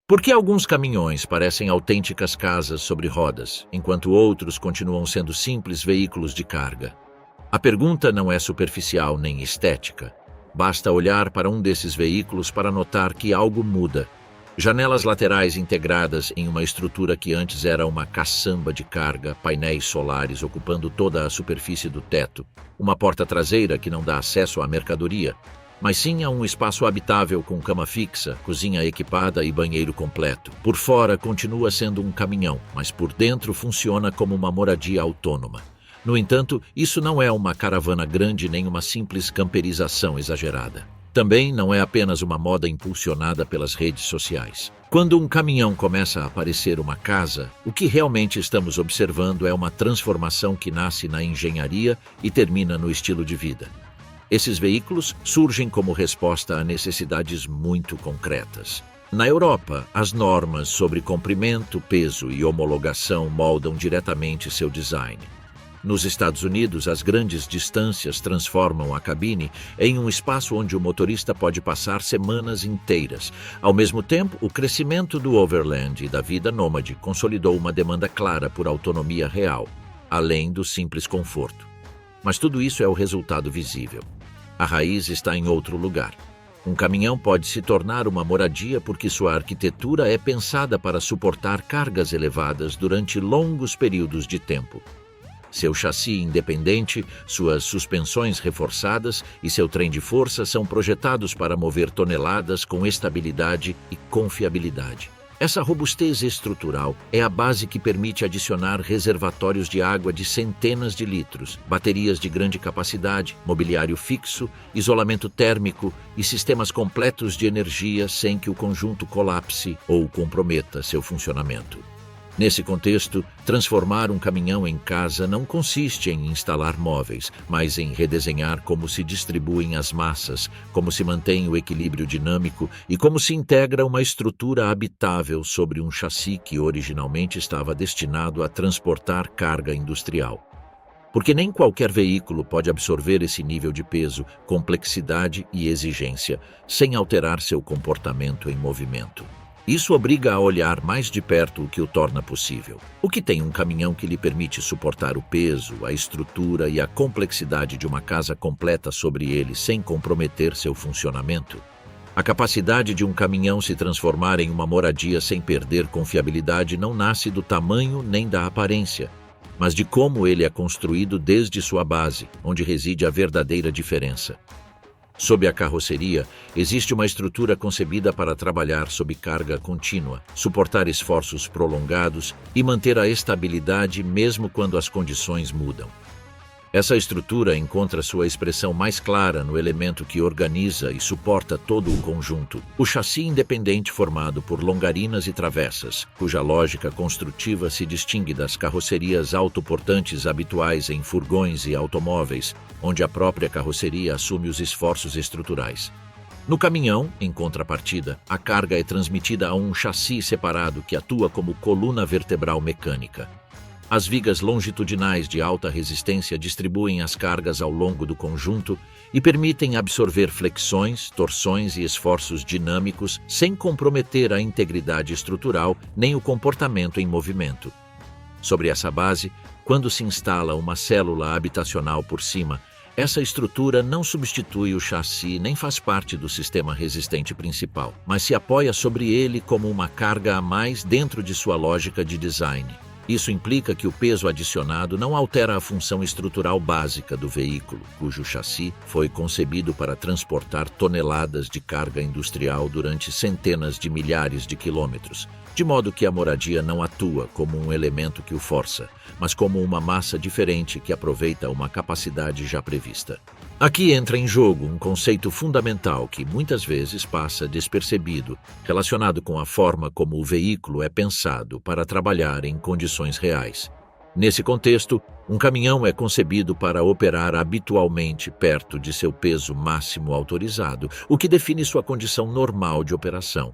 Por que alguns caminhões parecem autênticas casas sobre rodas, enquanto outros continuam sendo simples veículos de carga? A pergunta não é superficial nem estética. Basta olhar para um desses veículos para notar que algo muda. Janelas laterais integradas em uma estrutura que antes era uma caçamba de carga, painéis solares ocupando toda a superfície do teto, uma porta traseira que não dá acesso à mercadoria, mas sim a um espaço habitável com cama fixa, cozinha equipada e banheiro completo. Por fora continua sendo um caminhão, mas por dentro funciona como uma moradia autônoma. No entanto, isso não é uma caravana grande nem uma simples camperização exagerada. Também não é apenas uma moda impulsionada pelas redes sociais. Quando um caminhão começa a parecer uma casa, o que realmente estamos observando é uma transformação que nasce na engenharia e termina no estilo de vida. Esses veículos surgem como resposta a necessidades muito concretas. Na Europa, as normas sobre comprimento, peso e homologação moldam diretamente seu design. Nos Estados Unidos, as grandes distâncias transformam a cabine em um espaço onde o motorista pode passar semanas inteiras. Ao mesmo tempo, o crescimento do overland e da vida nômade consolidou uma demanda clara por autonomia real, além do simples conforto. Mas tudo isso é o resultado visível. A raiz está em outro lugar. Um caminhão pode se tornar uma moradia porque sua arquitetura é pensada para suportar cargas elevadas durante longos períodos de tempo. Seu chassi independente, suas suspensões reforçadas e seu trem de força são projetados para mover toneladas com estabilidade e confiabilidade. Essa robustez estrutural é a base que permite adicionar reservatórios de água de centenas de litros, baterias de grande capacidade, mobiliário fixo, isolamento térmico e sistemas completos de energia sem que o conjunto colapse ou comprometa seu funcionamento. Nesse contexto, transformar um caminhão em casa não consiste em instalar móveis, mas em redesenhar como se distribuem as massas, como se mantém o equilíbrio dinâmico e como se integra uma estrutura habitável sobre um chassi que originalmente estava destinado a transportar carga industrial. Porque nem qualquer veículo pode absorver esse nível de peso, complexidade e exigência, sem alterar seu comportamento em movimento. Isso obriga a olhar mais de perto o que o torna possível. O que tem um caminhão que lhe permite suportar o peso, a estrutura e a complexidade de uma casa completa sobre ele sem comprometer seu funcionamento? A capacidade de um caminhão se transformar em uma moradia sem perder confiabilidade não nasce do tamanho nem da aparência, mas de como ele é construído desde sua base, onde reside a verdadeira diferença. Sob a carroceria, existe uma estrutura concebida para trabalhar sob carga contínua, suportar esforços prolongados e manter a estabilidade mesmo quando as condições mudam. Essa estrutura encontra sua expressão mais clara no elemento que organiza e suporta todo o conjunto, o chassi independente formado por longarinas e travessas, cuja lógica construtiva se distingue das carrocerias autoportantes habituais em furgões e automóveis, onde a própria carroceria assume os esforços estruturais. No caminhão, em contrapartida, a carga é transmitida a um chassi separado que atua como coluna vertebral mecânica. As vigas longitudinais de alta resistência distribuem as cargas ao longo do conjunto e permitem absorver flexões, torções e esforços dinâmicos sem comprometer a integridade estrutural nem o comportamento em movimento. Sobre essa base, quando se instala uma célula habitacional por cima, essa estrutura não substitui o chassi nem faz parte do sistema resistente principal, mas se apoia sobre ele como uma carga a mais dentro de sua lógica de design. Isso implica que o peso adicionado não altera a função estrutural básica do veículo, cujo chassi foi concebido para transportar toneladas de carga industrial durante centenas de milhares de quilômetros, de modo que a moradia não atua como um elemento que o força, mas como uma massa diferente que aproveita uma capacidade já prevista. Aqui entra em jogo um conceito fundamental que muitas vezes passa despercebido, relacionado com a forma como o veículo é pensado para trabalhar em condições reais. Nesse contexto, um caminhão é concebido para operar habitualmente perto de seu peso máximo autorizado, o que define sua condição normal de operação.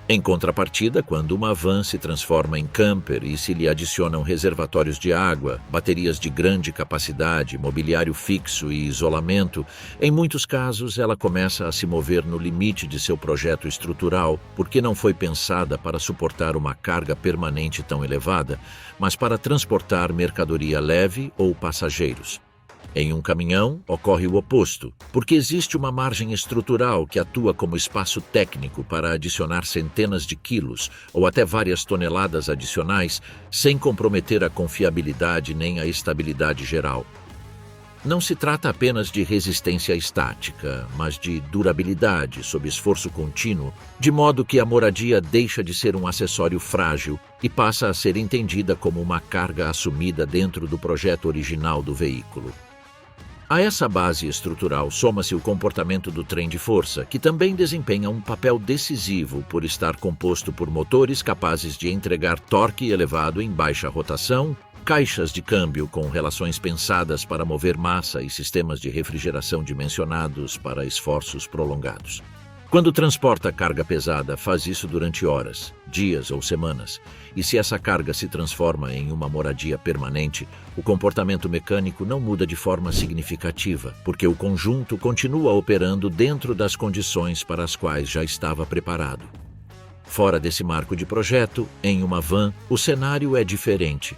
Em contrapartida, quando uma van se transforma em camper e se lhe adicionam reservatórios de água, baterias de grande capacidade, mobiliário fixo e isolamento, em muitos casos ela começa a se mover no limite de seu projeto estrutural, porque não foi pensada para suportar uma carga permanente tão elevada, mas para transportar mercadoria leve ou passageiros. Em um caminhão, ocorre o oposto, porque existe uma margem estrutural que atua como espaço técnico para adicionar centenas de quilos ou até várias toneladas adicionais, sem comprometer a confiabilidade nem a estabilidade geral. Não se trata apenas de resistência estática, mas de durabilidade sob esforço contínuo, de modo que a moradia deixa de ser um acessório frágil e passa a ser entendida como uma carga assumida dentro do projeto original do veículo. A essa base estrutural soma-se o comportamento do trem de força, que também desempenha um papel decisivo por estar composto por motores capazes de entregar torque elevado em baixa rotação, caixas de câmbio com relações pensadas para mover massa e sistemas de refrigeração dimensionados para esforços prolongados. Quando transporta carga pesada, faz isso durante horas, dias ou semanas, e se essa carga se transforma em uma moradia permanente, o comportamento mecânico não muda de forma significativa, porque o conjunto continua operando dentro das condições para as quais já estava preparado. Fora desse marco de projeto, em uma van, o cenário é diferente,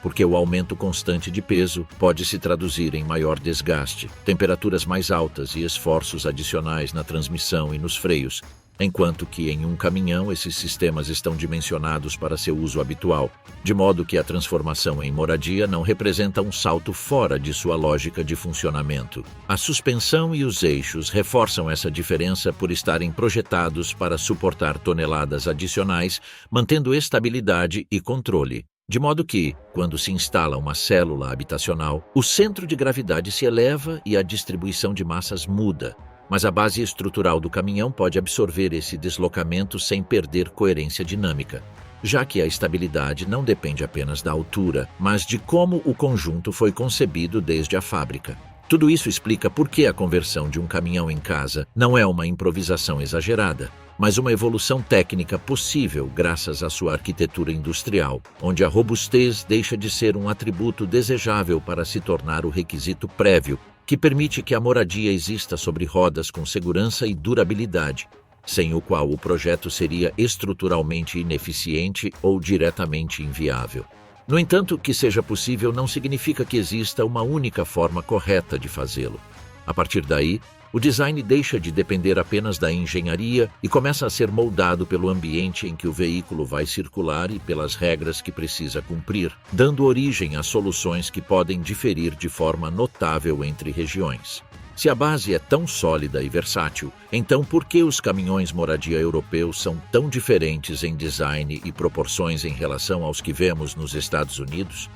porque o aumento constante de peso pode se traduzir em maior desgaste, temperaturas mais altas e esforços adicionais na transmissão e nos freios, enquanto que em um caminhão esses sistemas estão dimensionados para seu uso habitual, de modo que a transformação em moradia não representa um salto fora de sua lógica de funcionamento. A suspensão e os eixos reforçam essa diferença por estarem projetados para suportar toneladas adicionais, mantendo estabilidade e controle. De modo que, quando se instala uma célula habitacional, o centro de gravidade se eleva e a distribuição de massas muda, mas a base estrutural do caminhão pode absorver esse deslocamento sem perder coerência dinâmica, já que a estabilidade não depende apenas da altura, mas de como o conjunto foi concebido desde a fábrica. Tudo isso explica por que a conversão de um caminhão em casa não é uma improvisação exagerada, mas uma evolução técnica possível graças à sua arquitetura industrial, onde a robustez deixa de ser um atributo desejável para se tornar o requisito prévio, que permite que a moradia exista sobre rodas com segurança e durabilidade, sem o qual o projeto seria estruturalmente ineficiente ou diretamente inviável. No entanto, que seja possível não significa que exista uma única forma correta de fazê-lo. A partir daí, o design deixa de depender apenas da engenharia e começa a ser moldado pelo ambiente em que o veículo vai circular e pelas regras que precisa cumprir, dando origem a soluções que podem diferir de forma notável entre regiões. Se a base é tão sólida e versátil, então por que os caminhões moradia europeus são tão diferentes em design e proporções em relação aos que vemos nos Estados Unidos?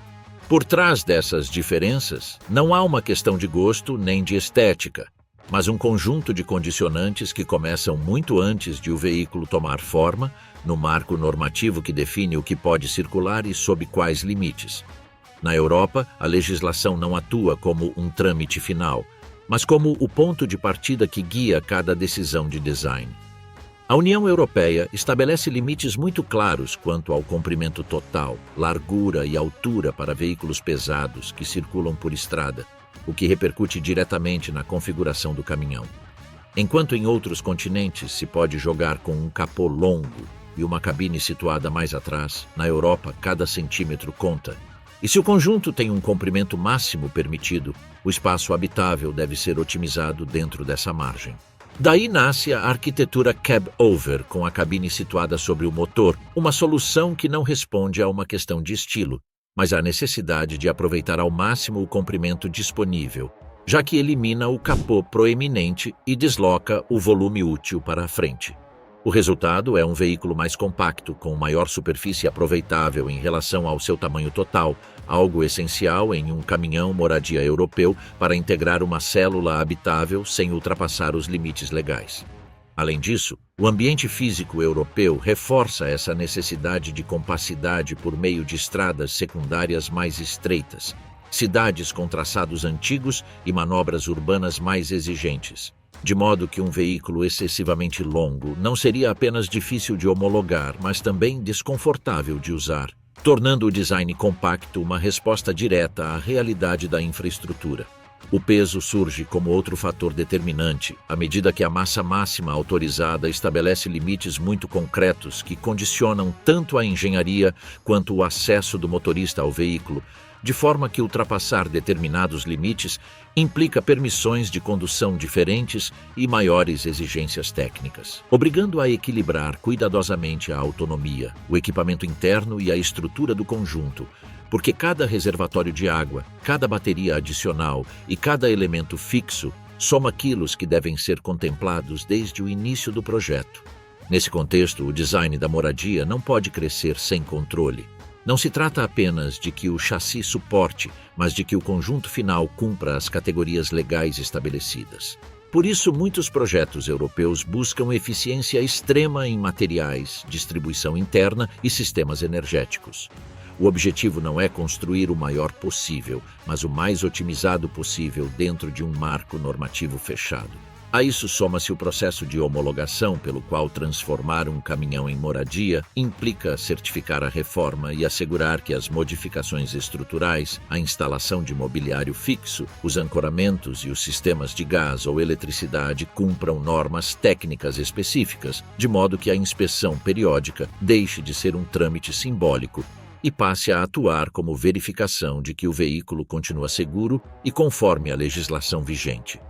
Por trás dessas diferenças, não há uma questão de gosto nem de estética, mas um conjunto de condicionantes que começam muito antes de o veículo tomar forma, no marco normativo que define o que pode circular e sob quais limites. Na Europa, a legislação não atua como um trâmite final, mas como o ponto de partida que guia cada decisão de design. A União Europeia estabelece limites muito claros quanto ao comprimento total, largura e altura para veículos pesados que circulam por estrada, o que repercute diretamente na configuração do caminhão. Enquanto em outros continentes se pode jogar com um capô longo e uma cabine situada mais atrás, na Europa cada centímetro conta. E se o conjunto tem um comprimento máximo permitido, o espaço habitável deve ser otimizado dentro dessa margem. Daí nasce a arquitetura cab-over, com a cabine situada sobre o motor, uma solução que não responde a uma questão de estilo, mas à necessidade de aproveitar ao máximo o comprimento disponível, já que elimina o capô proeminente e desloca o volume útil para a frente. O resultado é um veículo mais compacto, com maior superfície aproveitável em relação ao seu tamanho total, algo essencial em um caminhão moradia europeu para integrar uma célula habitável sem ultrapassar os limites legais. Além disso, o ambiente físico europeu reforça essa necessidade de compacidade por meio de estradas secundárias mais estreitas, cidades com traçados antigos e manobras urbanas mais exigentes. de modo que um veículo excessivamente longo não seria apenas difícil de homologar, mas também desconfortável de usar, tornando o design compacto uma resposta direta à realidade da infraestrutura. O peso surge como outro fator determinante, à medida que a massa máxima autorizada estabelece limites muito concretos que condicionam tanto a engenharia quanto o acesso do motorista ao veículo, de forma que ultrapassar determinados limites implica permissões de condução diferentes e maiores exigências técnicas, obrigando a equilibrar cuidadosamente a autonomia, o equipamento interno e a estrutura do conjunto, porque cada reservatório de água, cada bateria adicional e cada elemento fixo soma quilos que devem ser contemplados desde o início do projeto. Nesse contexto, o design da moradia não pode crescer sem controle. Não se trata apenas de que o chassi suporte, mas de que o conjunto final cumpra as categorias legais estabelecidas. Por isso, muitos projetos europeus buscam eficiência extrema em materiais, distribuição interna e sistemas energéticos. O objetivo não é construir o maior possível, mas o mais otimizado possível dentro de um marco normativo fechado. A isso soma-se o processo de homologação, pelo qual transformar um caminhão em moradia implica certificar a reforma e assegurar que as modificações estruturais, a instalação de mobiliário fixo, os ancoramentos e os sistemas de gás ou eletricidade cumpram normas técnicas específicas, de modo que a inspeção periódica deixe de ser um trâmite simbólico e passe a atuar como verificação de que o veículo continua seguro e conforme a legislação vigente.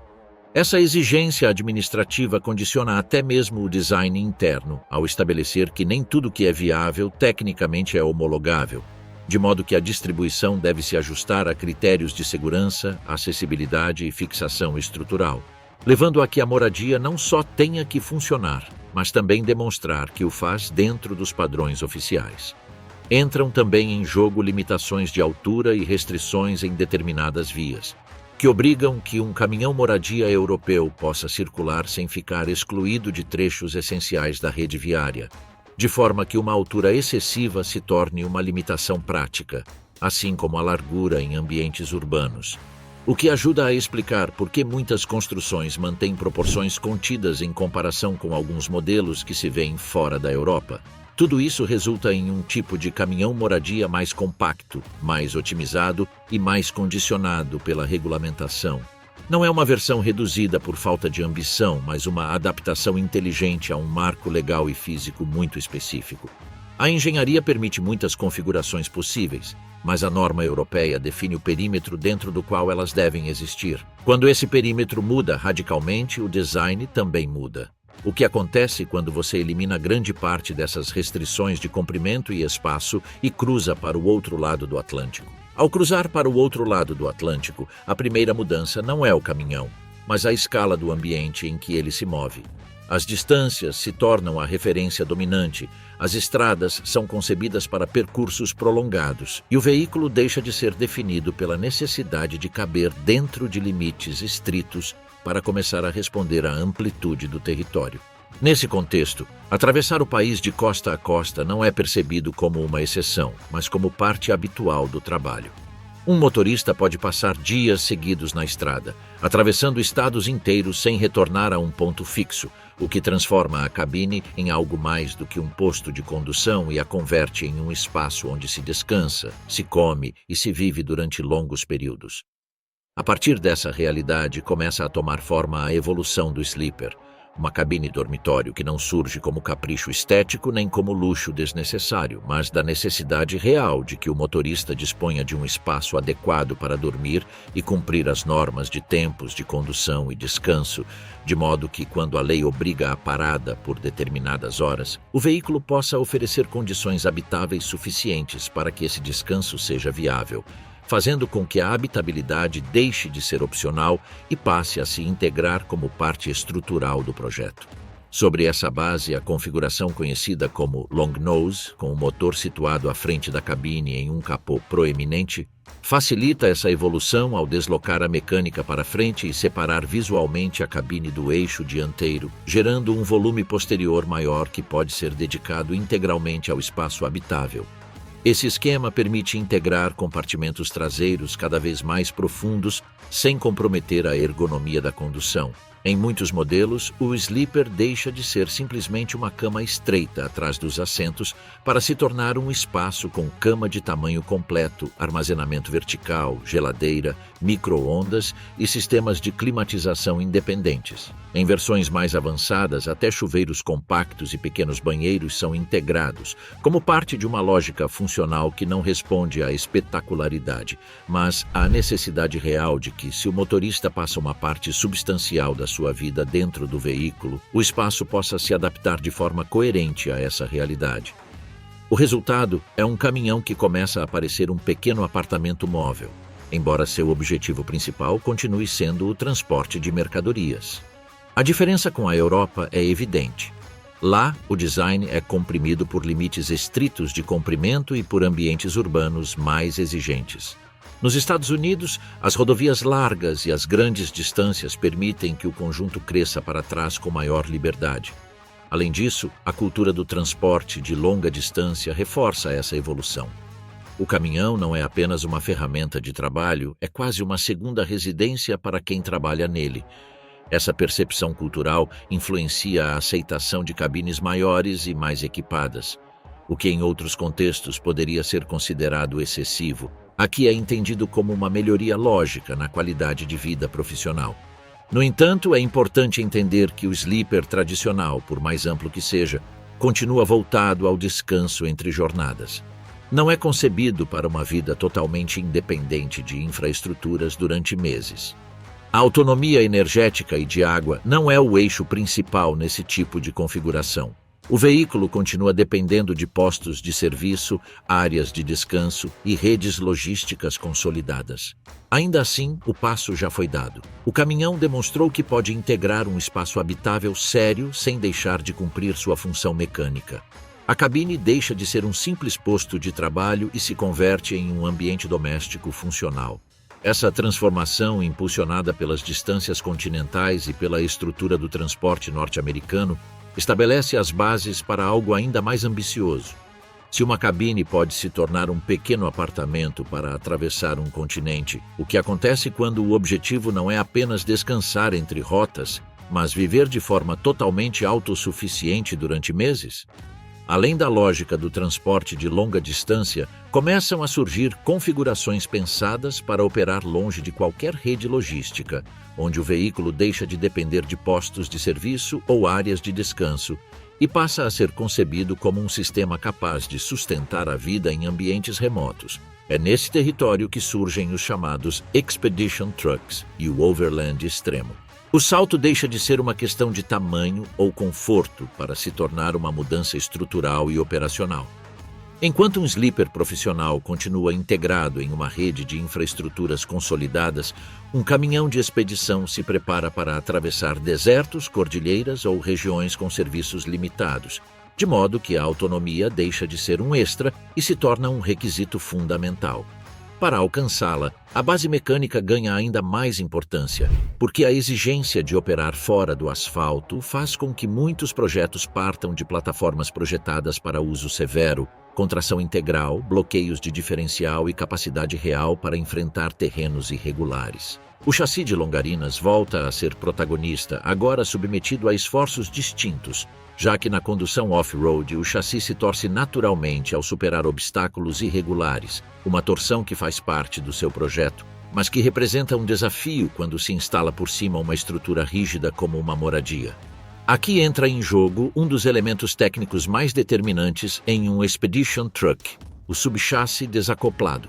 Essa exigência administrativa condiciona até mesmo o design interno, ao estabelecer que nem tudo que é viável tecnicamente é homologável, de modo que a distribuição deve se ajustar a critérios de segurança, acessibilidade e fixação estrutural, levando a que a moradia não só tenha que funcionar, mas também demonstrar que o faz dentro dos padrões oficiais. Entram também em jogo limitações de altura e restrições em determinadas vias, que obrigam que um caminhão-moradia europeu possa circular sem ficar excluído de trechos essenciais da rede viária, de forma que uma altura excessiva se torne uma limitação prática, assim como a largura em ambientes urbanos, o que ajuda a explicar por que muitas construções mantêm proporções contidas em comparação com alguns modelos que se vêem fora da Europa. Tudo isso resulta em um tipo de caminhão-moradia mais compacto, mais otimizado e mais condicionado pela regulamentação. Não é uma versão reduzida por falta de ambição, mas uma adaptação inteligente a um marco legal e físico muito específico. A engenharia permite muitas configurações possíveis, mas a norma europeia define o perímetro dentro do qual elas devem existir. Quando esse perímetro muda radicalmente, o design também muda. O que acontece quando você elimina grande parte dessas restrições de comprimento e espaço e cruza para o outro lado do Atlântico? Ao cruzar para o outro lado do Atlântico, a primeira mudança não é o caminhão, mas a escala do ambiente em que ele se move. As distâncias se tornam a referência dominante, as estradas são concebidas para percursos prolongados e o veículo deixa de ser definido pela necessidade de caber dentro de limites estritos para começar a responder à amplitude do território. Nesse contexto, atravessar o país de costa a costa não é percebido como uma exceção, mas como parte habitual do trabalho. Um motorista pode passar dias seguidos na estrada, atravessando estados inteiros sem retornar a um ponto fixo, o que transforma a cabine em algo mais do que um posto de condução e a converte em um espaço onde se descansa, se come e se vive durante longos períodos. A partir dessa realidade começa a tomar forma a evolução do sleeper, uma cabine dormitório que não surge como capricho estético nem como luxo desnecessário, mas da necessidade real de que o motorista disponha de um espaço adequado para dormir e cumprir as normas de tempos de condução e descanso, de modo que, quando a lei obriga a parada por determinadas horas, o veículo possa oferecer condições habitáveis suficientes para que esse descanso seja viável, fazendo com que a habitabilidade deixe de ser opcional e passe a se integrar como parte estrutural do projeto. Sobre essa base, a configuração conhecida como long nose, com o motor situado à frente da cabine em um capô proeminente, facilita essa evolução ao deslocar a mecânica para frente e separar visualmente a cabine do eixo dianteiro, gerando um volume posterior maior que pode ser dedicado integralmente ao espaço habitável. Esse esquema permite integrar compartimentos traseiros cada vez mais profundos sem comprometer a ergonomia da condução, Em muitos modelos, o sleeper deixa de ser simplesmente uma cama estreita atrás dos assentos para se tornar um espaço com cama de tamanho completo, armazenamento vertical, geladeira, micro-ondas e sistemas de climatização independentes. Em versões mais avançadas, até chuveiros compactos e pequenos banheiros são integrados, como parte de uma lógica funcional que não responde à espetacularidade, mas à necessidade real de que, se o motorista passa uma parte substancial da sua vida dentro do veículo, o espaço possa se adaptar de forma coerente a essa realidade. O resultado é um caminhão que começa a parecer um pequeno apartamento móvel, embora seu objetivo principal continue sendo o transporte de mercadorias. A diferença com a Europa é evidente. Lá, o design é comprimido por limites estritos de comprimento e por ambientes urbanos mais exigentes. Nos Estados Unidos, as rodovias largas e as grandes distâncias permitem que o conjunto cresça para trás com maior liberdade. Além disso, a cultura do transporte de longa distância reforça essa evolução. O caminhão não é apenas uma ferramenta de trabalho, é quase uma segunda residência para quem trabalha nele. Essa percepção cultural influencia a aceitação de cabines maiores e mais equipadas. O que em outros contextos poderia ser considerado excessivo, aqui é entendido como uma melhoria lógica na qualidade de vida profissional. No entanto, é importante entender que o sleeper tradicional, por mais amplo que seja, continua voltado ao descanso entre jornadas. Não é concebido para uma vida totalmente independente de infraestruturas durante meses. A autonomia energética e de água não é o eixo principal nesse tipo de configuração. O veículo continua dependendo de postos de serviço, áreas de descanso e redes logísticas consolidadas. Ainda assim, o passo já foi dado. O caminhão demonstrou que pode integrar um espaço habitável sério sem deixar de cumprir sua função mecânica. A cabine deixa de ser um simples posto de trabalho e se converte em um ambiente doméstico funcional. Essa transformação, impulsionada pelas distâncias continentais e pela estrutura do transporte norte-americano, estabelece as bases para algo ainda mais ambicioso. Se uma cabine pode se tornar um pequeno apartamento para atravessar um continente, o que acontece quando o objetivo não é apenas descansar entre rotas, mas viver de forma totalmente autossuficiente durante meses? Além da lógica do transporte de longa distância, começam a surgir configurações pensadas para operar longe de qualquer rede logística, onde o veículo deixa de depender de postos de serviço ou áreas de descanso e passa a ser concebido como um sistema capaz de sustentar a vida em ambientes remotos. É nesse território que surgem os chamados Expedition Trucks e o Overland extremo. O salto deixa de ser uma questão de tamanho ou conforto para se tornar uma mudança estrutural e operacional. Enquanto um sleeper profissional continua integrado em uma rede de infraestruturas consolidadas, um caminhão de expedição se prepara para atravessar desertos, cordilheiras ou regiões com serviços limitados, de modo que a autonomia deixa de ser um extra e se torna um requisito fundamental. Para alcançá-la, a base mecânica ganha ainda mais importância, porque a exigência de operar fora do asfalto faz com que muitos projetos partam de plataformas projetadas para uso severo, com tração integral, bloqueios de diferencial e capacidade real para enfrentar terrenos irregulares. O chassi de Longarinas volta a ser protagonista, agora submetido a esforços distintos, já que na condução off-road o chassi se torce naturalmente ao superar obstáculos irregulares, uma torção que faz parte do seu projeto, mas que representa um desafio quando se instala por cima uma estrutura rígida como uma moradia. Aqui entra em jogo um dos elementos técnicos mais determinantes em um Expedition Truck, o subchassi desacoplado.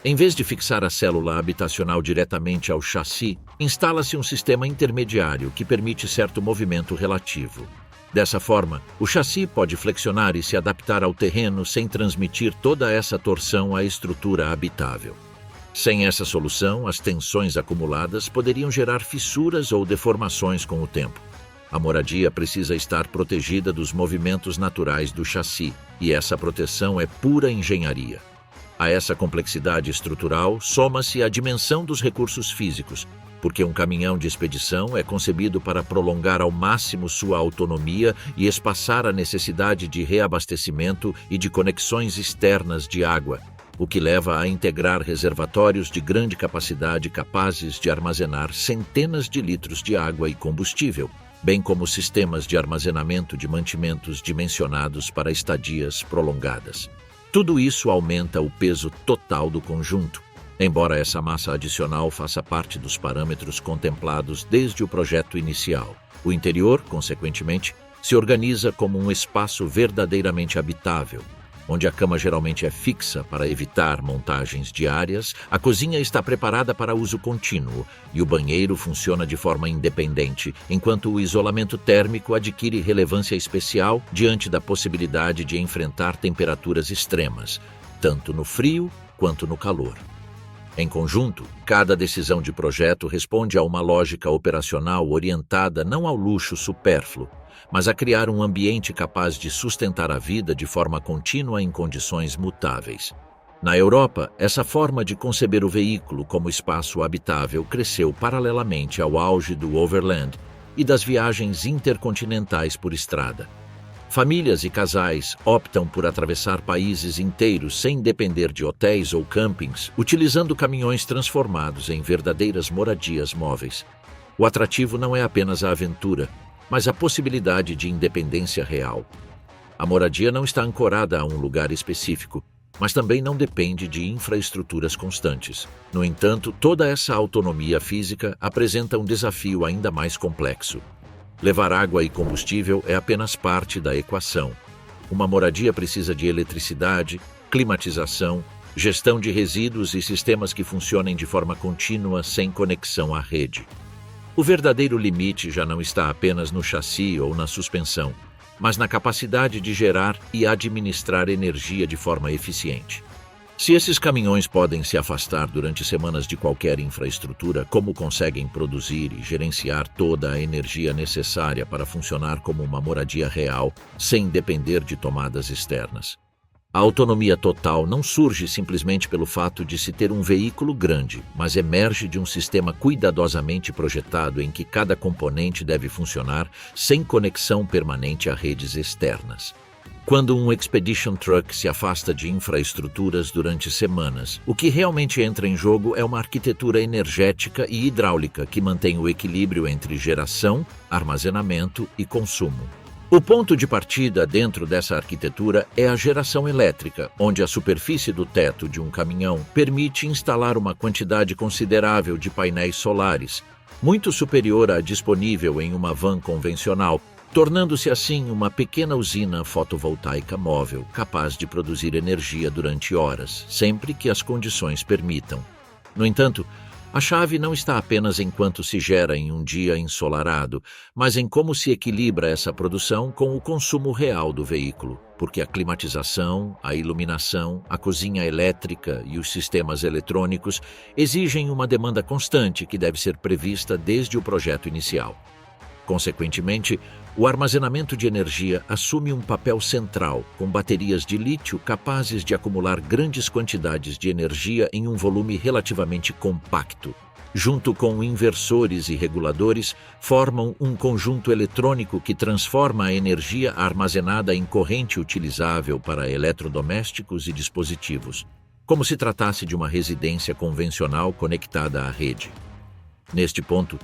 Em vez de fixar a célula habitacional diretamente ao chassi, instala-se um sistema intermediário que permite certo movimento relativo. Dessa forma, o chassi pode flexionar e se adaptar ao terreno sem transmitir toda essa torção à estrutura habitável. Sem essa solução, as tensões acumuladas poderiam gerar fissuras ou deformações com o tempo. A moradia precisa estar protegida dos movimentos naturais do chassi, e essa proteção é pura engenharia. A essa complexidade estrutural soma-se a dimensão dos recursos físicos, porque um caminhão de expedição é concebido para prolongar ao máximo sua autonomia e espaçar a necessidade de reabastecimento e de conexões externas de água. o que leva a integrar reservatórios de grande capacidade capazes de armazenar centenas de litros de água e combustível, bem como sistemas de armazenamento de mantimentos dimensionados para estadias prolongadas. Tudo isso aumenta o peso total do conjunto, embora essa massa adicional faça parte dos parâmetros contemplados desde o projeto inicial. O interior, consequentemente, se organiza como um espaço verdadeiramente habitável, onde a cama geralmente é fixa para evitar montagens diárias, a cozinha está preparada para uso contínuo e o banheiro funciona de forma independente, enquanto o isolamento térmico adquire relevância especial diante da possibilidade de enfrentar temperaturas extremas, tanto no frio quanto no calor. Em conjunto, cada decisão de projeto responde a uma lógica operacional orientada não ao luxo supérfluo, mas a criar um ambiente capaz de sustentar a vida de forma contínua em condições mutáveis. Na Europa, essa forma de conceber o veículo como espaço habitável cresceu paralelamente ao auge do overland e das viagens intercontinentais por estrada. Famílias e casais optam por atravessar países inteiros sem depender de hotéis ou campings, utilizando caminhões transformados em verdadeiras moradias móveis. O atrativo não é apenas a aventura, mas a possibilidade de independência real. A moradia não está ancorada a um lugar específico, mas também não depende de infraestruturas constantes. No entanto, toda essa autonomia física apresenta um desafio ainda mais complexo. Levar água e combustível é apenas parte da equação. Uma moradia precisa de eletricidade, climatização, gestão de resíduos e sistemas que funcionem de forma contínua sem conexão à rede. O verdadeiro limite já não está apenas no chassi ou na suspensão, mas na capacidade de gerar e administrar energia de forma eficiente. Se esses caminhões podem se afastar durante semanas de qualquer infraestrutura, como conseguem produzir e gerenciar toda a energia necessária para funcionar como uma moradia real, sem depender de tomadas externas? A autonomia total não surge simplesmente pelo fato de se ter um veículo grande, mas emerge de um sistema cuidadosamente projetado em que cada componente deve funcionar sem conexão permanente a redes externas. Quando um Expedition Truck se afasta de infraestruturas durante semanas, o que realmente entra em jogo é uma arquitetura energética e hidráulica que mantém o equilíbrio entre geração, armazenamento e consumo. O ponto de partida dentro dessa arquitetura é a geração elétrica, onde a superfície do teto de um caminhão permite instalar uma quantidade considerável de painéis solares, muito superior à disponível em uma van convencional, tornando-se assim uma pequena usina fotovoltaica móvel, capaz de produzir energia durante horas, sempre que as condições permitam. No entanto, a chave não está apenas em quanto se gera em um dia ensolarado, mas em como se equilibra essa produção com o consumo real do veículo, porque a climatização, a iluminação, a cozinha elétrica e os sistemas eletrônicos exigem uma demanda constante que deve ser prevista desde o projeto inicial. Consequentemente, o armazenamento de energia assume um papel central, com baterias de lítio capazes de acumular grandes quantidades de energia em um volume relativamente compacto. Junto com inversores e reguladores, formam um conjunto eletrônico que transforma a energia armazenada em corrente utilizável para eletrodomésticos e dispositivos, como se tratasse de uma residência convencional conectada à rede. Neste ponto,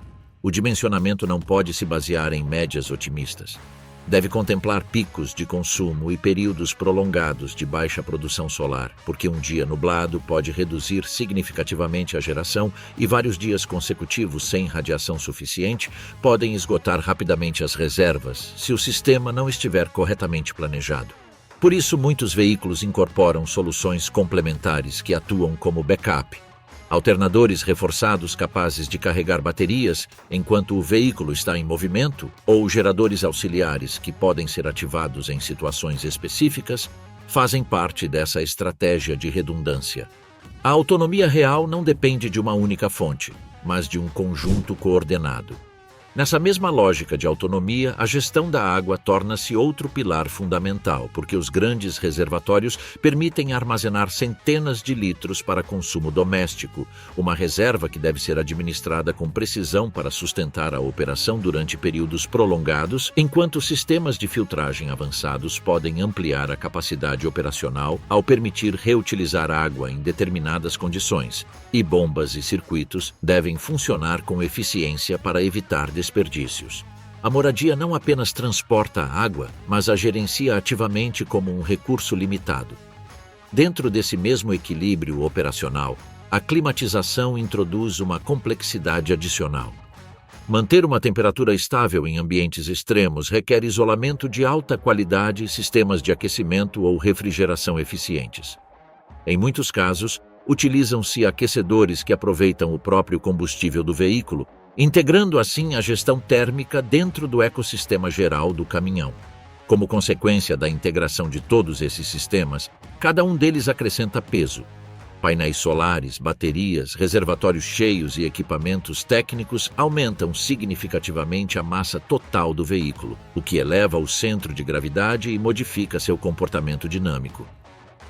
o dimensionamento não pode se basear em médias otimistas. Deve contemplar picos de consumo e períodos prolongados de baixa produção solar, porque um dia nublado pode reduzir significativamente a geração e vários dias consecutivos sem radiação suficiente podem esgotar rapidamente as reservas se o sistema não estiver corretamente planejado. Por isso, muitos veículos incorporam soluções complementares que atuam como backup. Alternadores reforçados capazes de carregar baterias enquanto o veículo está em movimento ou geradores auxiliares que podem ser ativados em situações específicas fazem parte dessa estratégia de redundância. A autonomia real não depende de uma única fonte, mas de um conjunto coordenado. Nessa mesma lógica de autonomia, a gestão da água torna-se outro pilar fundamental, porque os grandes reservatórios permitem armazenar centenas de litros para consumo doméstico, uma reserva que deve ser administrada com precisão para sustentar a operação durante períodos prolongados, enquanto sistemas de filtragem avançados podem ampliar a capacidade operacional ao permitir reutilizar água em determinadas condições, e bombas e circuitos devem funcionar com eficiência para evitar desperdícios. A moradia não apenas transporta a água, mas a gerencia ativamente como um recurso limitado. Dentro desse mesmo equilíbrio operacional, a climatização introduz uma complexidade adicional. Manter uma temperatura estável em ambientes extremos requer isolamento de alta qualidade, sistemas de aquecimento ou refrigeração eficientes. Em muitos casos, utilizam-se aquecedores que aproveitam o próprio combustível do veículo, integrando assim a gestão térmica dentro do ecossistema geral do caminhão. Como consequência da integração de todos esses sistemas, cada um deles acrescenta peso. Painéis solares, baterias, reservatórios cheios e equipamentos técnicos aumentam significativamente a massa total do veículo, o que eleva o centro de gravidade e modifica seu comportamento dinâmico.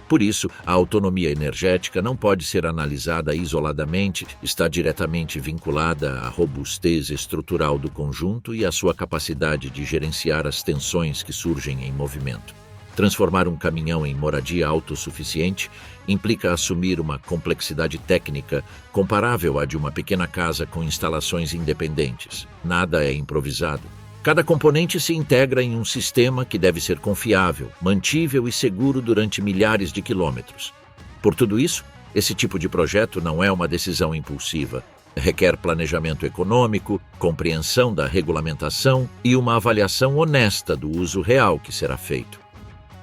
Por isso, a autonomia energética não pode ser analisada isoladamente, está diretamente vinculada à robustez estrutural do conjunto e à sua capacidade de gerenciar as tensões que surgem em movimento. Transformar um caminhão em moradia autossuficiente implica assumir uma complexidade técnica comparável à de uma pequena casa com instalações independentes. Nada é improvisado. Cada componente se integra em um sistema que deve ser confiável, mantível e seguro durante milhares de quilômetros. Por tudo isso, esse tipo de projeto não é uma decisão impulsiva. Requer planejamento econômico, compreensão da regulamentação e uma avaliação honesta do uso real que será feito.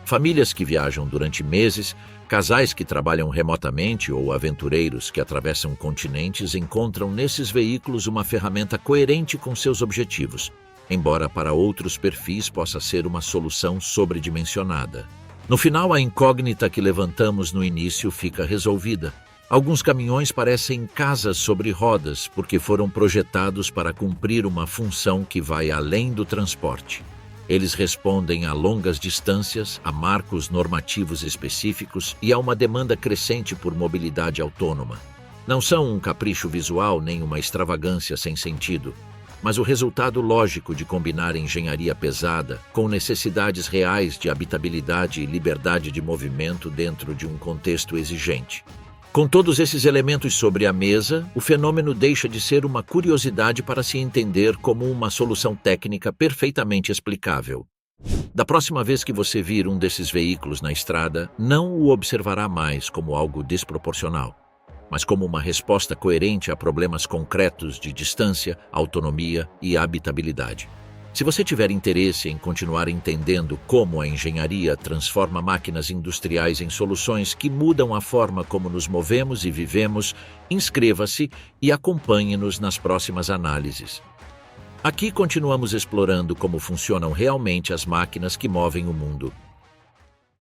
Famílias que viajam durante meses, casais que trabalham remotamente ou aventureiros que atravessam continentes encontram nesses veículos uma ferramenta coerente com seus objetivos, embora para outros perfis possa ser uma solução sobredimensionada. No final, a incógnita que levantamos no início fica resolvida. Alguns caminhões parecem casas sobre rodas porque foram projetados para cumprir uma função que vai além do transporte. Eles respondem a longas distâncias, a marcos normativos específicos e a uma demanda crescente por mobilidade autônoma. Não são um capricho visual nem uma extravagância sem sentido, mas o resultado lógico de combinar engenharia pesada com necessidades reais de habitabilidade e liberdade de movimento dentro de um contexto exigente. Com todos esses elementos sobre a mesa, o fenômeno deixa de ser uma curiosidade para se entender como uma solução técnica perfeitamente explicável. Da próxima vez que você vir um desses veículos na estrada, não o observará mais como algo desproporcional, mas como uma resposta coerente a problemas concretos de distância, autonomia e habitabilidade. Se você tiver interesse em continuar entendendo como a engenharia transforma máquinas industriais em soluções que mudam a forma como nos movemos e vivemos, inscreva-se e acompanhe-nos nas próximas análises. Aqui continuamos explorando como funcionam realmente as máquinas que movem o mundo.